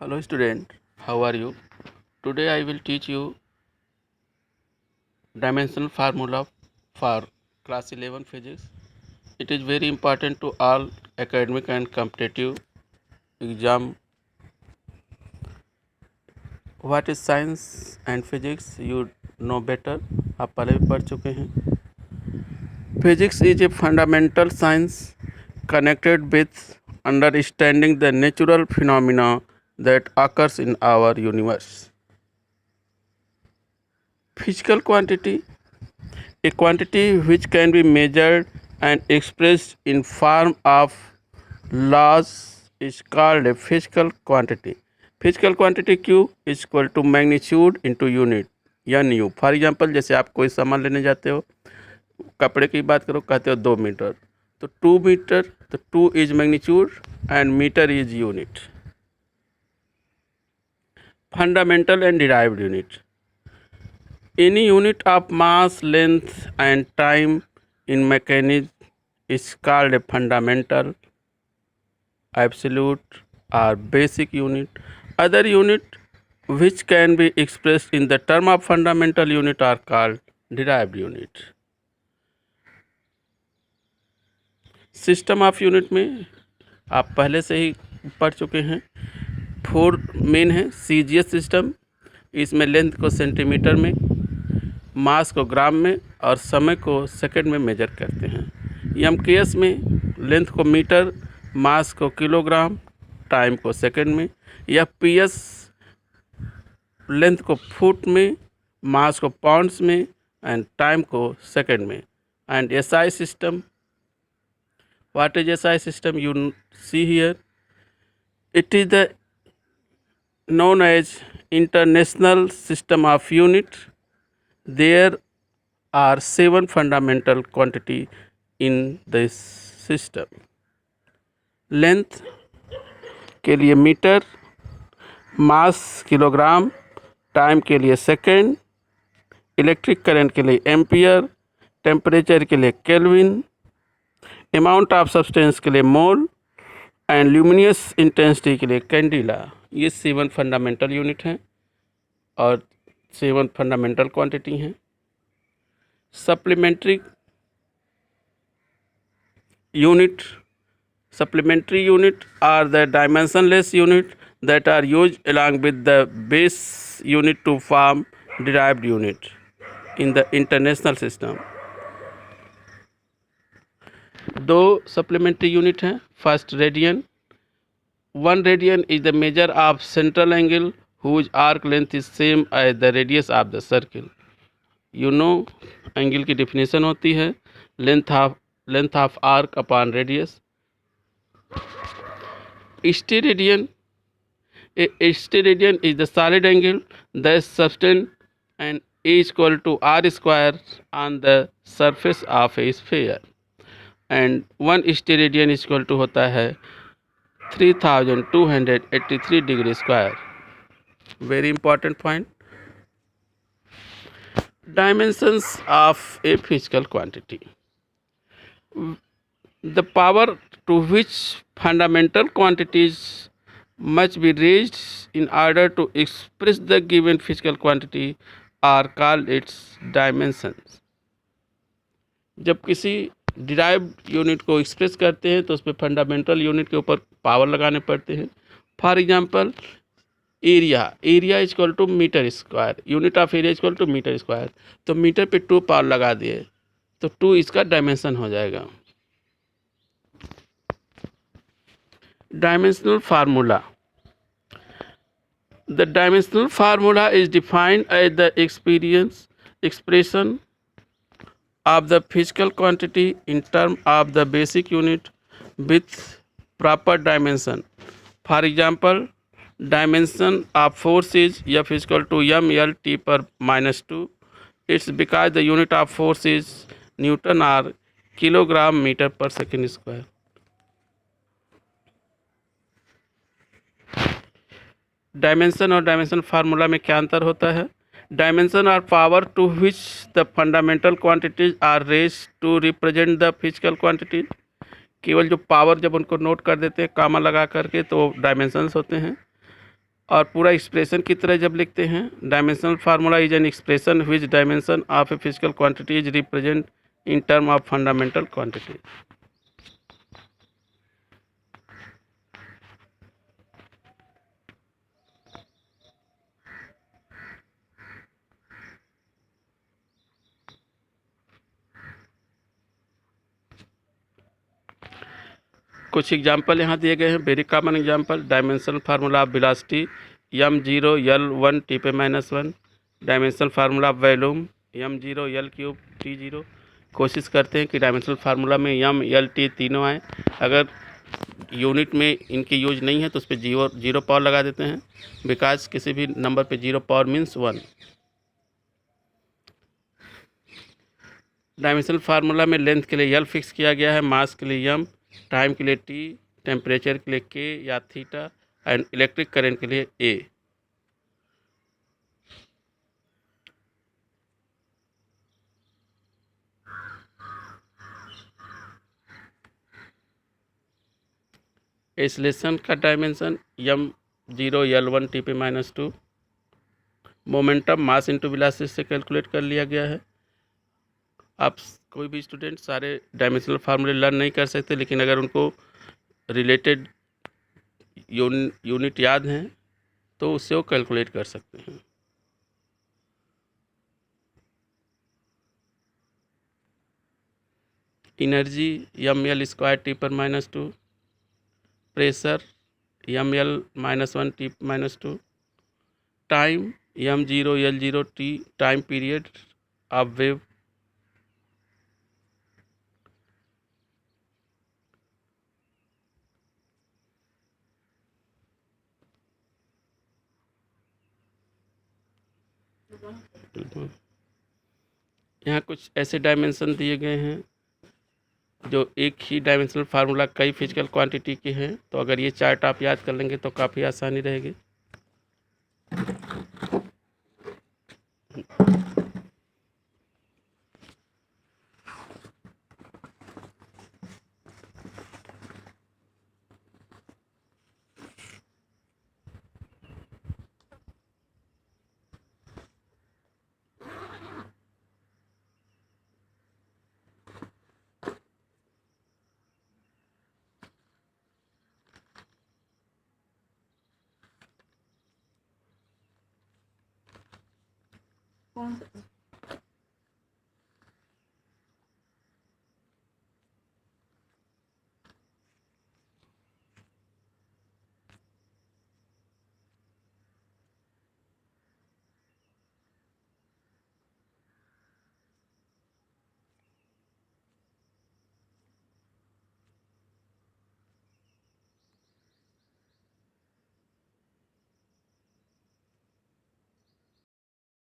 Hello student, how are you? Today I will teach you dimensional formula for class 11 physics. It is very important to all academic and competitive exam. What is science and physics? You know better. आप पहले भी पढ़ चुके हैं. Physics is a fundamental science connected with understanding the natural phenomena that occurs in our universe. Physical quantity, a quantity which can be measured and expressed in form of laws, is called a physical quantity. Physical quantity Q is equal to magnitude into unit NU. For example जैसे आप कोई सामान लेने जाते हो, कपड़े की बात करो, कहते हो 2 मीटर, तो 2 मीटर, तो 2 is magnitude and metre is unit. Fundamental and derived unit, any unit of mass, length and time in mechanics is called a fundamental, absolute or basic unit. Other unit which can be expressed in the term of fundamental unit are called derived unit. System of unit में आप पहले से ही पढ़ चुके हैं. 4 main है. CGS system, इसमें length को सेंटीमीटर में, मास को ग्राम में और समय को सेकंड में मेजर करते हैं. MKS में लेंथ को मीटर, मास को किलोग्राम, टाइम को सेकंड में. FPS लेंथ को फुट में, मास को पाउंड्स में एंड टाइम को सेकंड में. And SI system, what is SI system? You see here, it is the known as international system of unit. There are 7 fundamental quantity in this system. Length के लिए metre, मास kilogram, time के लिए second, electric current के लिए ampere, temperature के लिए kelvin, amount of substance के लिए मोल एंड ल्यूमिनियस इंटेंसिटी के लिए कैंडिला. ये 7 फंडामेंटल यूनिट हैं और 7 फंडामेंटल क्वांटिटी हैं. Supplementary unit are the dimensionless unit that are used along with the base unit to form derived unit in the international system. 2 supplementary unit हैं. First radian. 1 radian is the measure of central angle whose arc length is same as the radius of the circle. You know angle की definition होती है length of arc upon radius. Steradian, a steradian is the solid angle that subtends and is equal to r square on the surface of a sphere, and 1 steradian is equal to होता है 3283 degree square. Very important point. Dimensions of a physical quantity. The power to which fundamental quantities must be raised in order to express the given physical quantity are called its dimensions. जब किसी derived unit को express करते हैं तो उस पर fundamental unit के ऊपर पावर लगाने पड़ते हैं. For example area is equal to metre square, unit of area is equal to metre square. तो मीटर पे 2 पावर लगा दिए तो 2 इसका डायमेंशन हो जाएगा. Dimensional formula. The dimensional formula is defined as the expression of the physical quantity in terms of the basic unit with proper dimension. For example, dimension of force is F is equal to ml t per minus 2. It's because the unit of force is Newton or kilogram meter per second square. Dimension और dimension formula में क्या अंतर होता है? Dimension are power to which the fundamental quantities are raised to represent the physical quantities. केवल जो power जब उनको नोट कर देते हैं कामा लगा करके तो डायमेंशंस होते हैं. और पूरा एक्सप्रेशन की तरह जब लिखते हैं, dimensional formula is an expression which dimension of a physical quantity is represent in term of fundamental quantity. कुछ एग्जाम्पल यहाँ दिए गए हैं, very common example, dimensional formula of velocity m0 l1 t/-1, dimensional formula of volume m0 l³ t0। कोशिश करते हैं कि dimensional formula में m l t तीनों आए। अगर यूनिट में इनकी यूज नहीं है तो उस पर जीरो पावर लगा देते हैं, बिकॉज किसी भी नंबर पे zero power means 1। Dimensional formula में लेंथ के लिए l फिक्स किया गया है, मास के लिए m, टाइम के लिए t, टेम्परेचर के लिए k या थीटा, एंड इलेक्ट्रिक करंट के लिए a। एक्सेलरेशन का dimension m0 l1 t/-2, momentum mass into velocity से कैलकुलेट कर लिया गया है। आप कोई भी स्टूडेंट सारे डायमेंशनल फार्मूले लर्न नहीं कर सकते, लेकिन अगर उनको रिलेटेड यूनिट याद हैं तो उससे वो कैलकुलेट कर सकते हैं। Energy ml² t/-2, pressure ml-1 t/-2, time m0 l0 t, time period of wave. यहाँ कुछ ऐसे डायमेंशन दिए गए हैं जो एक ही डायमेंशनल फार्मूला कई फिजिकल क्वांटिटी के हैं, तो अगर ये चार्ट आप याद कर लेंगे तो काफ़ी आसानी रहेगी। कौन सा?